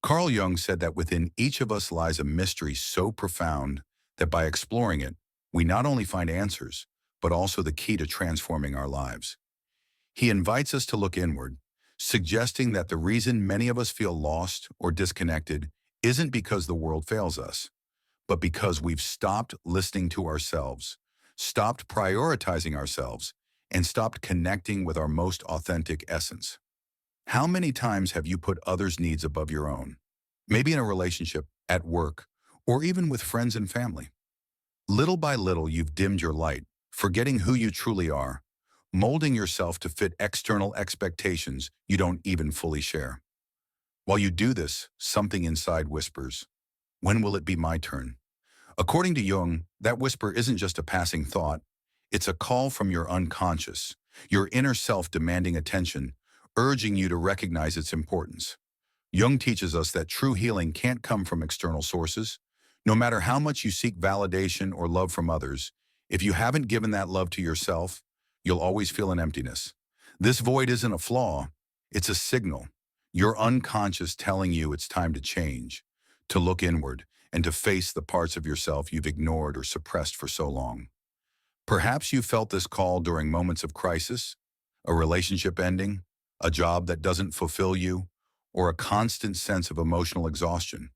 Carl Jung said that within each of us lies a mystery so profound that by exploring it, we not only find answers, but also the key to transforming our lives. He invites us to look inward, suggesting that the reason many of us feel lost or disconnected isn't because the world fails us, but because we've stopped listening to ourselves, stopped prioritizing ourselves, and stopped connecting with our most authentic essence. How many times have you put others' needs above your own? Maybe in a relationship, at work, or even with friends and family. Little by little, you've dimmed your light, forgetting who you truly are, molding yourself to fit external expectations you don't even fully share. While you do this, something inside whispers, when will it be my turn? According to Jung, that whisper isn't just a passing thought, it's a call from your unconscious, your inner self demanding attention, urging you to recognize its importance. Jung teaches us that true healing can't come from external sources. No matter how much you seek validation or love from others, if you haven't given that love to yourself, you'll always feel an emptiness. This void isn't a flaw, it's a signal. Your unconscious telling you it's time to change, to look inward, and to face the parts of yourself you've ignored or suppressed for so long. Perhaps you felt this call during moments of crisis, a relationship ending, a job that doesn't fulfill you, or a constant sense of emotional exhaustion.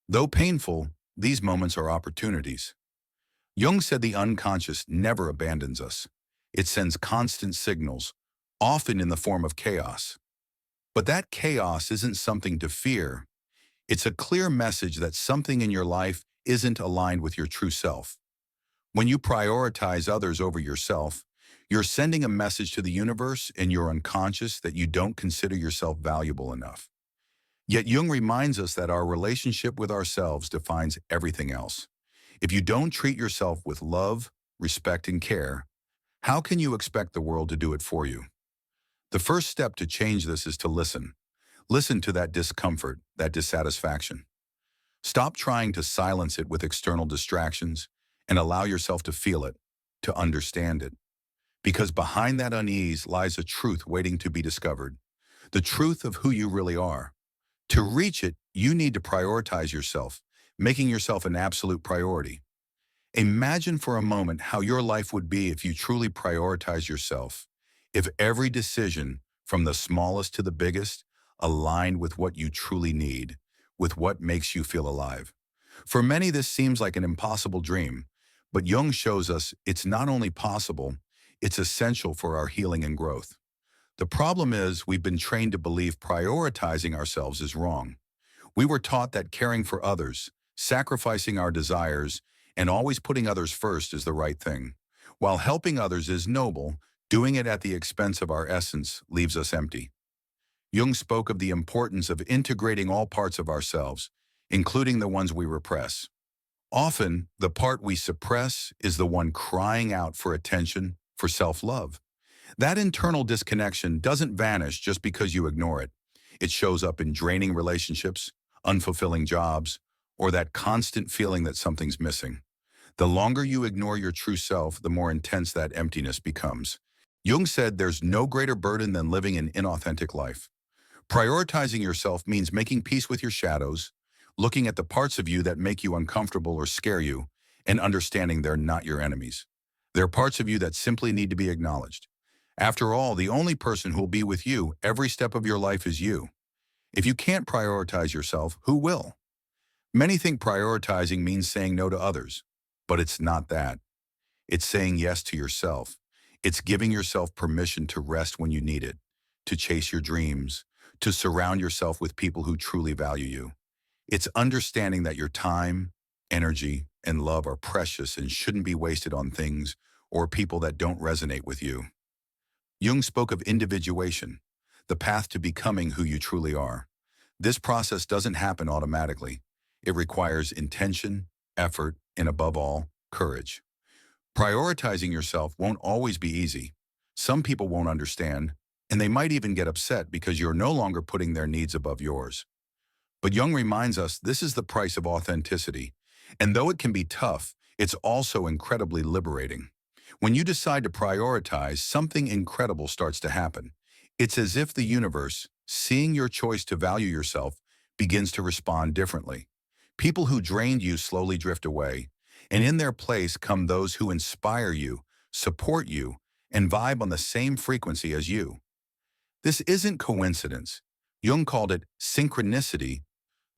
Though painful, these moments are opportunities. Jung said the unconscious never abandons us. It sends constant signals, often in the form of chaos. But that chaos isn't something to fear. It's a clear message that something in your life isn't aligned with your true self. When you prioritize others over yourself, you're sending a message to the universe and your unconscious that you don't consider yourself valuable enough. Yet Jung reminds us that our relationship with ourselves defines everything else. If you don't treat yourself with love, respect, and care, how can you expect the world to do it for you? The first step to change this is to listen. Listen to that discomfort, that dissatisfaction. Stop trying to silence it with external distractions and allow yourself to feel it, to understand it. Because behind that unease lies a truth waiting to be discovered, the truth of who you really are. To reach it, you need to prioritize yourself, making yourself an absolute priority. Imagine for a moment how your life would be if you truly prioritize yourself, if every decision, from the smallest to the biggest, aligned with what you truly need, with what makes you feel alive. For many, this seems like an impossible dream, but Jung shows us it's not only possible, it's essential for our healing and growth. The problem is we've been trained to believe prioritizing ourselves is wrong. We were taught that caring for others, sacrificing our desires, and always putting others first is the right thing. While helping others is noble, doing it at the expense of our essence leaves us empty. Jung spoke of the importance of integrating all parts of ourselves, including the ones we repress. Often, the part we suppress is the one crying out for attention, for self-love. That internal disconnection doesn't vanish just because you ignore it. It shows up in draining relationships, unfulfilling jobs, or that constant feeling that something's missing. The longer you ignore your true self, the more intense that emptiness becomes. Jung said there's no greater burden than living an inauthentic life. Prioritizing yourself means making peace with your shadows, looking at the parts of you that make you uncomfortable or scare you, and understanding they're not your enemies. They're parts of you that simply need to be acknowledged. After all, the only person who will be with you every step of your life is you. If you can't prioritize yourself, who will? Many think prioritizing means saying no to others, but it's not that. It's saying yes to yourself. It's giving yourself permission to rest when you need it, to chase your dreams, to surround yourself with people who truly value you. It's understanding that your time, energy, and love are precious and shouldn't be wasted on things or people that don't resonate with you. Jung spoke of individuation, the path to becoming who you truly are. This process doesn't happen automatically. It requires intention, effort, and above all, courage. Prioritizing yourself won't always be easy. Some people won't understand, and they might even get upset because you're no longer putting their needs above yours. But Jung reminds us this is the price of authenticity. And though it can be tough, it's also incredibly liberating. When you decide to prioritize, something incredible starts to happen. It's as if the universe, seeing your choice to value yourself, begins to respond differently. People who drained you slowly drift away, and in their place come those who inspire you, support you, and vibe on the same frequency as you. This isn't coincidence. Jung called it synchronicity,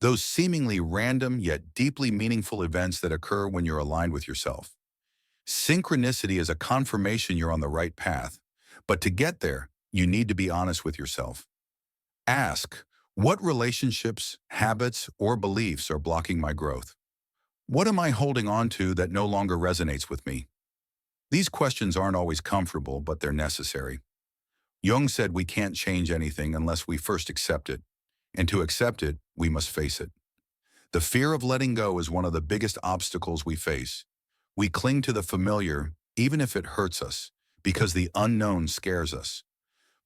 those seemingly random yet deeply meaningful events that occur when you're aligned with yourself. Synchronicity is a confirmation you're on the right path, but to get there, you need to be honest with yourself. Ask, what relationships, habits, or beliefs are blocking my growth? What am I holding on to that no longer resonates with me? These questions aren't always comfortable, but they're necessary. Jung said we can't change anything unless we first accept it, and to accept it, we must face it. The fear of letting go is one of the biggest obstacles we face. We cling to the familiar, even if it hurts us, because the unknown scares us.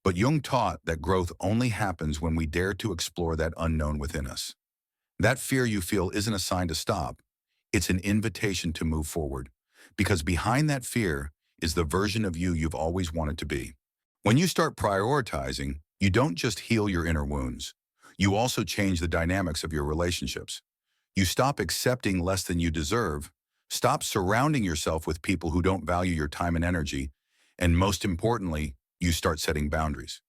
But Jung taught that growth only happens when we dare to explore that unknown within us. That fear you feel isn't a sign to stop. It's an invitation to move forward, because behind that fear is the version of you you've always wanted to be. When you start prioritizing, you don't just heal your inner wounds. You also change the dynamics of your relationships. You stop accepting less than you deserve, stop surrounding yourself with people who don't value your time and energy, and most importantly, you start setting boundaries.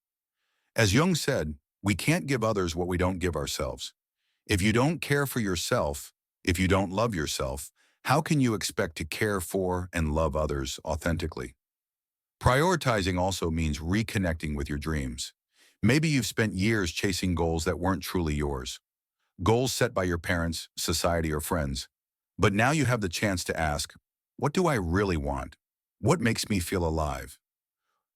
As Jung said, we can't give others what we don't give ourselves. If you don't care for yourself, if you don't love yourself, how can you expect to care for and love others authentically? Prioritizing also means reconnecting with your dreams. Maybe you've spent years chasing goals that weren't truly yours. Goals set by your parents, society, or friends. But now you have the chance to ask, what do I really want? What makes me feel alive?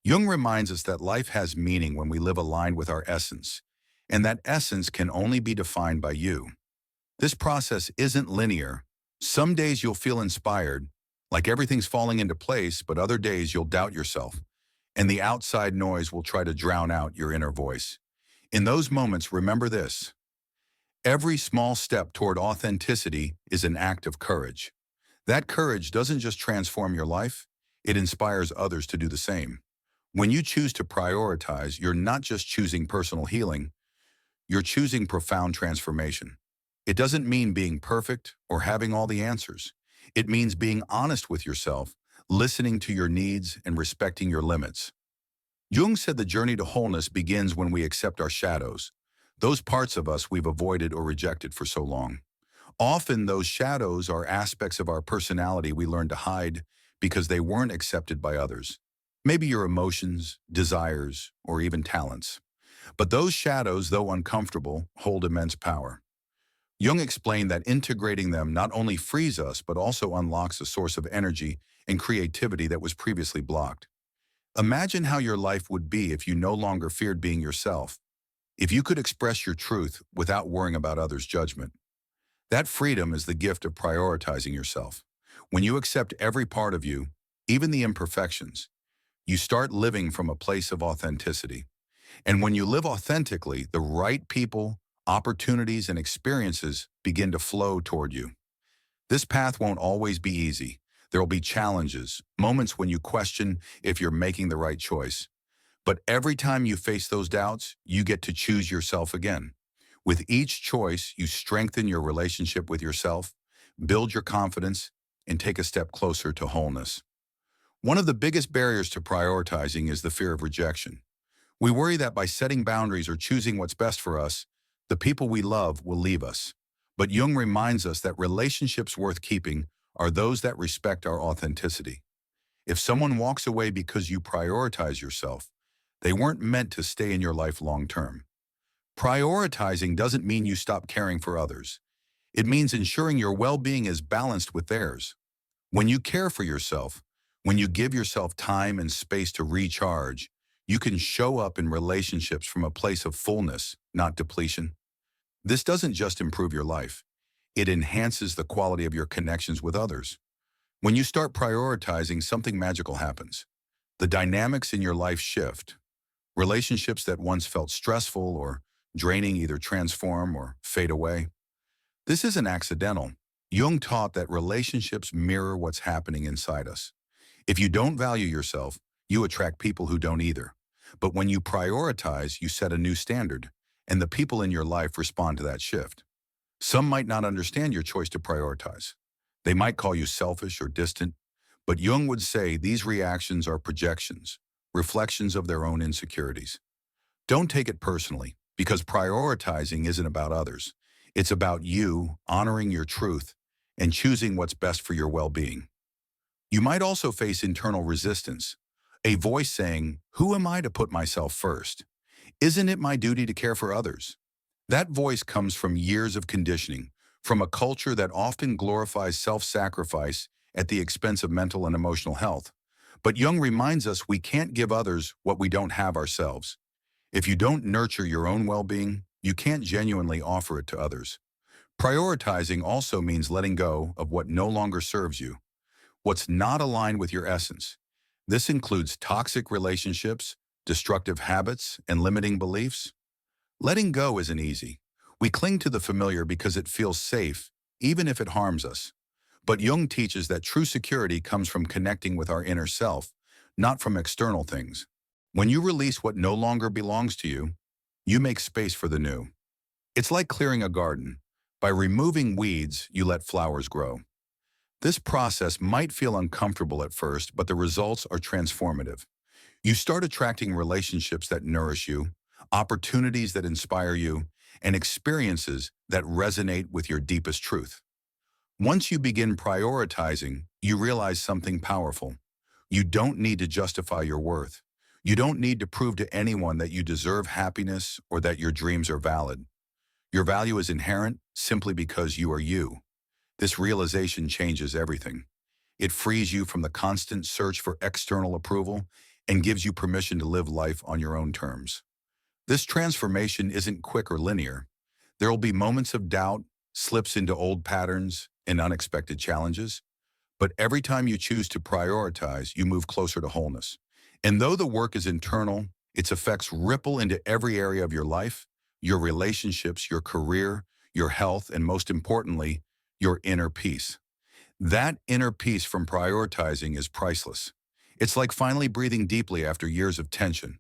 Jung reminds us that life has meaning when we live aligned with our essence, and that essence can only be defined by you. This process isn't linear. Some days you'll feel inspired, like everything's falling into place, but other days you'll doubt yourself, and the outside noise will try to drown out your inner voice. In those moments, remember this. Every small step toward authenticity is an act of courage. That courage doesn't just transform your life, it inspires others to do the same. When you choose to prioritize, you're not just choosing personal healing, you're choosing profound transformation. It doesn't mean being perfect or having all the answers. It means being honest with yourself, listening to your needs, and respecting your limits. Jung said the journey to wholeness begins when we accept our shadows, those parts of us we've avoided or rejected for so long. Often those shadows are aspects of our personality we learned to hide because they weren't accepted by others. Maybe your emotions, desires, or even talents. But those shadows, though uncomfortable, hold immense power. Jung explained that integrating them not only frees us, but also unlocks a source of energy and creativity that was previously blocked. Imagine how your life would be if you no longer feared being yourself, if you could express your truth without worrying about others' judgment. That freedom is the gift of prioritizing yourself. When you accept every part of you, even the imperfections, you start living from a place of authenticity. And when you live authentically, the right people, opportunities, and experiences begin to flow toward you. This path won't always be easy. There will be challenges, moments when you question if you're making the right choice. But every time you face those doubts, you get to choose yourself again. With each choice, you strengthen your relationship with yourself, build your confidence, and take a step closer to wholeness. One of the biggest barriers to prioritizing is the fear of rejection. We worry that by setting boundaries or choosing what's best for us, the people we love will leave us. But Jung reminds us that relationships worth keeping are those that respect our authenticity. If someone walks away because you prioritize yourself, they weren't meant to stay in your life long term. Prioritizing doesn't mean you stop caring for others. It means ensuring your well-being is balanced with theirs. When you care for yourself, when you give yourself time and space to recharge, you can show up in relationships from a place of fullness, not depletion. This doesn't just improve your life. It enhances the quality of your connections with others. When you start prioritizing, something magical happens. The dynamics in your life shift. Relationships that once felt stressful or draining either transform or fade away. This isn't accidental. Jung taught that relationships mirror what's happening inside us. If you don't value yourself, you attract people who don't either. But when you prioritize, you set a new standard. and the people in your life respond to that shift. Some might not understand your choice to prioritize. They might call you selfish or distant, but Jung would say these reactions are projections, reflections of their own insecurities. Don't take it personally, because prioritizing isn't about others. It's about you honoring your truth and choosing what's best for your well-being. You might also face internal resistance, a voice saying, "Who am I to put myself first? Isn't it my duty to care for others?" That voice comes from years of conditioning, from a culture that often glorifies self-sacrifice at the expense of mental and emotional health. But Jung reminds us we can't give others what we don't have ourselves. If you don't nurture your own well-being, you can't genuinely offer it to others. Prioritizing also means letting go of what no longer serves you, what's not aligned with your essence. This includes toxic relationships, destructive habits, and limiting beliefs. Letting go isn't easy. We cling to the familiar because it feels safe, even if it harms us. But Jung teaches that true security comes from connecting with our inner self, not from external things. When you release what no longer belongs to you, you make space for the new. It's like clearing a garden. By removing weeds, you let flowers grow. This process might feel uncomfortable at first, but the results are transformative. You start attracting relationships that nourish you, opportunities that inspire you, and experiences that resonate with your deepest truth. Once you begin prioritizing, you realize something powerful. You don't need to justify your worth. You don't need to prove to anyone that you deserve happiness or that your dreams are valid. Your value is inherent simply because you are you. This realization changes everything. It frees you from the constant search for external approval and gives you permission to live life on your own terms. This transformation isn't quick or linear. There will be moments of doubt, slips into old patterns, and unexpected challenges. But every time you choose to prioritize, you move closer to wholeness. And though the work is internal, its effects ripple into every area of your life, your relationships, your career, your health, and most importantly, your inner peace. That inner peace from prioritizing is priceless. It's like finally breathing deeply after years of tension.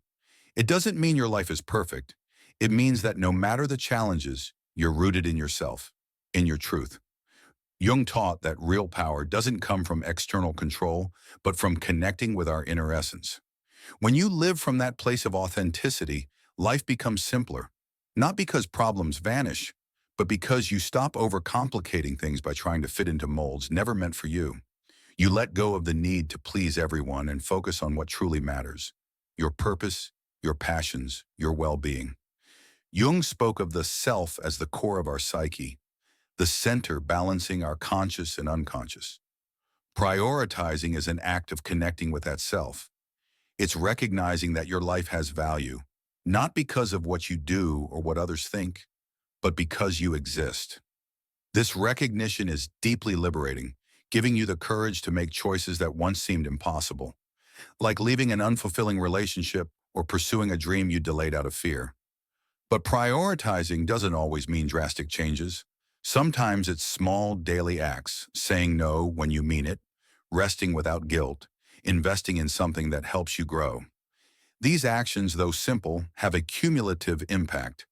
It doesn't mean your life is perfect. It means that no matter the challenges, you're rooted in yourself, in your truth. Jung taught that real power doesn't come from external control, but from connecting with our inner essence. When you live from that place of authenticity, life becomes simpler. Not because problems vanish, but because you stop overcomplicating things by trying to fit into molds never meant for you. You let go of the need to please everyone and focus on what truly matters: your purpose, your passions, your well-being. Jung spoke of the self as the core of our psyche, the center balancing our conscious and unconscious. Prioritizing is an act of connecting with that self. It's recognizing that your life has value, not because of what you do or what others think, but because you exist. This recognition is deeply liberating, giving you the courage to make choices that once seemed impossible, like leaving an unfulfilling relationship or pursuing a dream you delayed out of fear. But prioritizing doesn't always mean drastic changes. Sometimes it's small daily acts, saying no when you mean it, resting without guilt, investing in something that helps you grow. These actions, though simple, have a cumulative impact.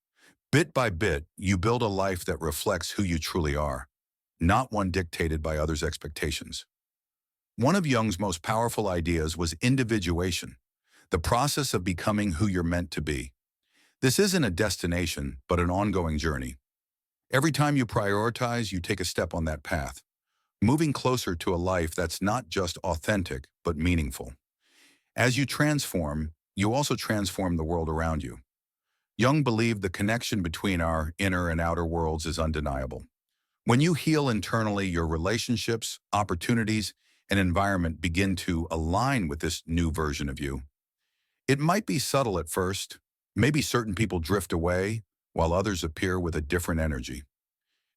Bit by bit, you build a life that reflects who you truly are, not one dictated by others' expectations. One of Jung's most powerful ideas was individuation, the process of becoming who you're meant to be. This isn't a destination, but an ongoing journey. Every time you prioritize, you take a step on that path, moving closer to a life that's not just authentic, but meaningful. As you transform, you also transform the world around you. Jung believed the connection between our inner and outer worlds is undeniable. When you heal internally, your relationships, opportunities, and environment begin to align with this new version of you. It might be subtle at first. Maybe certain people drift away, while others appear with a different energy.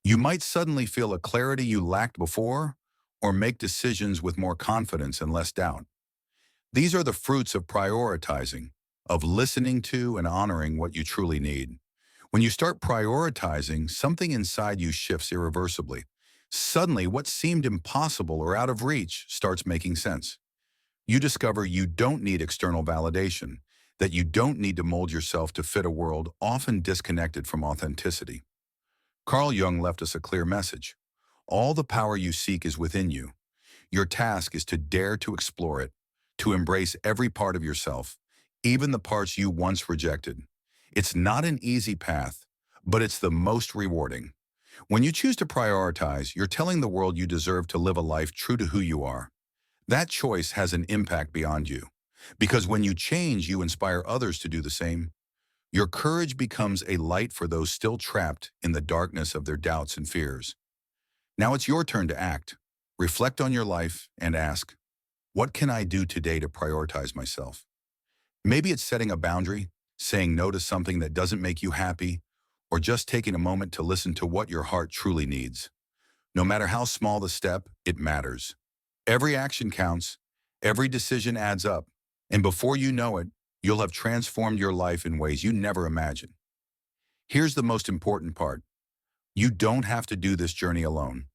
You might suddenly feel a clarity you lacked before, or make decisions with more confidence and less doubt. These are the fruits of prioritizing, of listening to and honoring what you truly need. When you start prioritizing, something inside you shifts irreversibly. Suddenly, what seemed impossible or out of reach starts making sense. You discover you don't need external validation. that you don't need to mold yourself to fit a world often disconnected from authenticity. Carl Jung left us a clear message. All the power you seek is within you. Your task is to dare to explore it, to embrace every part of yourself, even the parts you once rejected. It's not an easy path, but it's the most rewarding. When you choose to prioritize, you're telling the world you deserve to live a life true to who you are. That choice has an impact beyond you. Because when you change, you inspire others to do the same. Your courage becomes a light for those still trapped in the darkness of their doubts and fears. Now it's your turn to act. Reflect on your life and ask, what can I do today to prioritize myself? Maybe it's setting a boundary, saying no to something that doesn't make you happy, or just taking a moment to listen to what your heart truly needs. No matter how small the step, it matters. Every action counts, every decision adds up, and before you know it, you'll have transformed your life in ways you never imagined. Here's the most important part. You don't have to do this journey alone.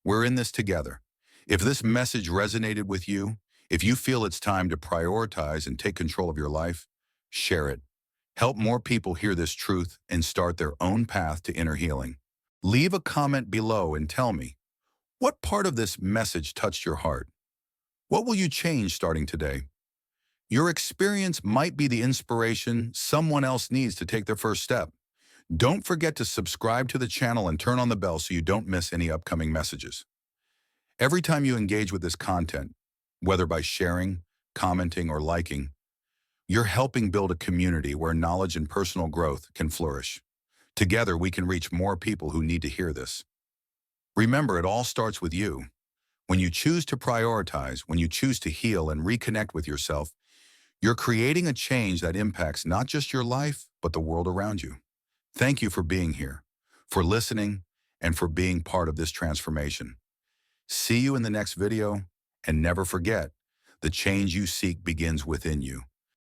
We're in this together. If this message resonated with you, if you feel it's time to prioritize and take control of your life, share it. Help more people hear this truth and start their own path to inner healing. Leave a comment below and tell me, what part of this message touched your heart? What will you change starting today? Your experience might be the inspiration someone else needs to take their first step. Don't forget to subscribe to the channel and turn on the bell so you don't miss any upcoming messages. Every time you engage with this content, whether by sharing, commenting, or liking, you're helping build a community where knowledge and personal growth can flourish. Together, we can reach more people who need to hear this. Remember, it all starts with you. When you choose to prioritize, when you choose to heal and reconnect with yourself, you're creating a change that impacts not just your life, but the world around you. Thank you for being here, for listening, and for being part of this transformation. See you in the next video, and never forget, the change you seek begins within you.